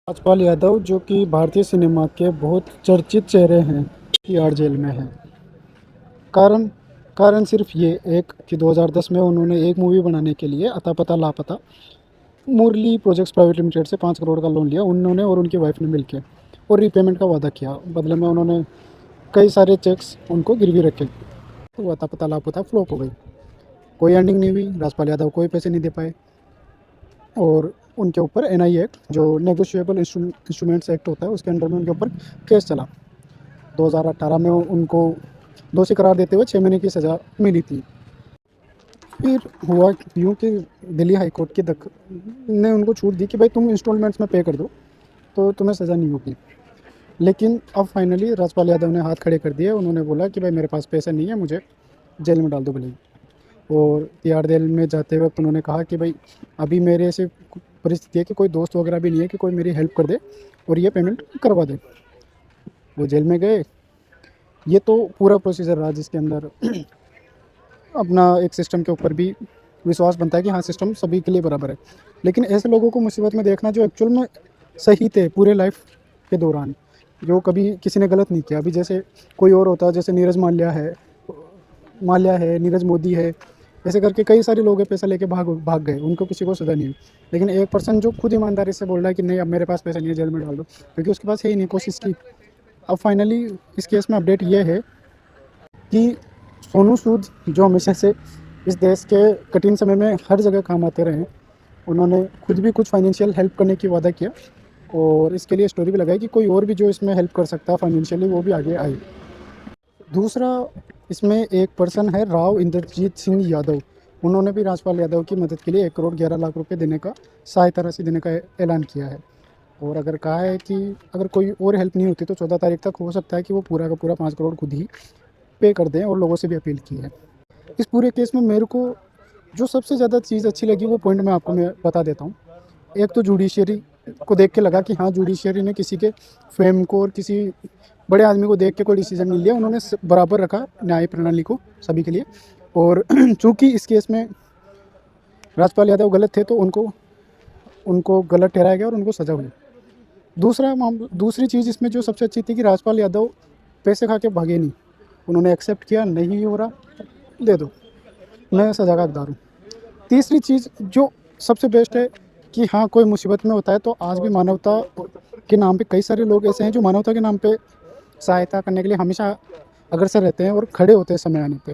राजपाल यादव जो कि भारतीय सिनेमा के बहुत चर्चित चेहरे हैं, तिहाड़ जेल में हैं। कारण कारण सिर्फ ये एक कि 2010 में उन्होंने एक मूवी बनाने के लिए अता पता लापता मुरली प्रोजेक्ट्स प्राइवेट लिमिटेड से 5 करोड़ का लोन लिया उन्होंने और उनकी वाइफ ने मिलकर, और रीपेमेंट का वादा किया। बदले में उन्होंने कई सारे चेक्स उनको गिरवी रखे, तो वो अता पता लापता फ्लॉप हो गई। कोई एंडिंग नहीं हुई, राजपाल यादव कोई पैसे नहीं दे पाए, और उनके ऊपर एनआई एक्ट जो नेगोशिएबल इंस्ट्रूमेंट्स एक्ट होता है उसके अंडर में उनके ऊपर केस चला। 2018 में उनको दोषी करार देते हुए 6 महीने की सज़ा मिली थी। फिर हुआ यूँ कि दिल्ली हाई कोर्ट की ने उनको छूट दी कि भाई तुम इंस्टॉलमेंट्स में पे कर दो तो तुम्हें सज़ा नहीं होगी। लेकिन अब फाइनली राजपाल यादव ने हाथ खड़े कर दिए। उन्होंने बोला कि भाई मेरे पास पैसे नहीं है, मुझे जेल में डाल दो भले ही। और तिहाड़ जेल में जाते वक्त उन्होंने कहा कि भाई अभी मेरे ऐसे परिस्थिति है कि कोई दोस्त वगैरह भी नहीं है कि कोई मेरी हेल्प कर दे और ये पेमेंट करवा दे। वो जेल में गए। ये तो पूरा प्रोसीजर रहा जिसके अंदर अपना एक सिस्टम के ऊपर भी विश्वास बनता है कि हाँ सिस्टम सभी के लिए बराबर है। लेकिन ऐसे लोगों को मुसीबत में देखना जो एक्चुअल में सही थे पूरे लाइफ के दौरान, जो कभी किसी ने गलत नहीं किया। अभी जैसे कोई और होता है, जैसे नीरज माल्या है, नीरज मोदी है, ऐसे करके कई सारे लोग हैं पैसा लेके भाग गए, उनको किसी को सज़ा नहीं हुई। लेकिन एक पर्सन जो खुद ईमानदारी से बोल रहा है कि नहीं अब मेरे पास पैसा नहीं है, जेल में डाल दो, क्योंकि उसके पास है ही नहीं, कोशिश की। अब फाइनली इस केस में अपडेट ये है कि सोनू सूद जो हमेशा से इस देश के कठिन समय में हर जगह काम आते रहे, उन्होंने खुद भी कुछ फाइनेंशियल हेल्प करने की वादा किया, और इसके लिए स्टोरी भी लगाई कि कोई और भी जो इसमें हेल्प कर सकता है फाइनेंशियली वो भी आगे आए। दूसरा, इसमें एक पर्सन है राव इंद्रजीत सिंह यादव। उन्होंने भी राजपाल यादव की मदद के लिए 1 करोड़ 11 लाख रुपए देने का, सहायता राशि देने का ऐलान किया है। और अगर कहा है कि अगर कोई और हेल्प नहीं होती तो 14 तारीख तक हो सकता है कि वो पूरा का पूरा 5 करोड़ खुद ही पे कर दें, और लोगों से भी अपील की है। इस पूरे केस में मेरे को जो सबसे ज़्यादा चीज़ अच्छी लगी वो पॉइंट मैं बता देता हूँ। एक तो जुडिशियरी को देख के लगा कि हाँ जुडिशियरी ने किसी के फेम को और किसी बड़े आदमी को देख के कोई डिसीजन नहीं लिया, उन्होंने बराबर रखा न्याय प्रणाली को सभी के लिए। और चूँकि इस केस में राजपाल यादव गलत थे तो उनको गलत ठहराया गया और उनको सज़ा हुई। दूसरी चीज़ इसमें जो सबसे अच्छी थी कि राजपाल यादव पैसे खा के भागे नहीं, उन्होंने एक्सेप्ट किया, नहीं हो रहा दे दो, मैं सज़ा का हकदार हूँ। तीसरी चीज़ जो सबसे बेस्ट है कि हाँ कोई मुसीबत में होता है तो आज भी मानवता के नाम पे कई सारे लोग ऐसे हैं जो मानवता के नाम पे सहायता करने के लिए हमेशा अग्रसर रहते हैं और खड़े होते हैं समय आने पे।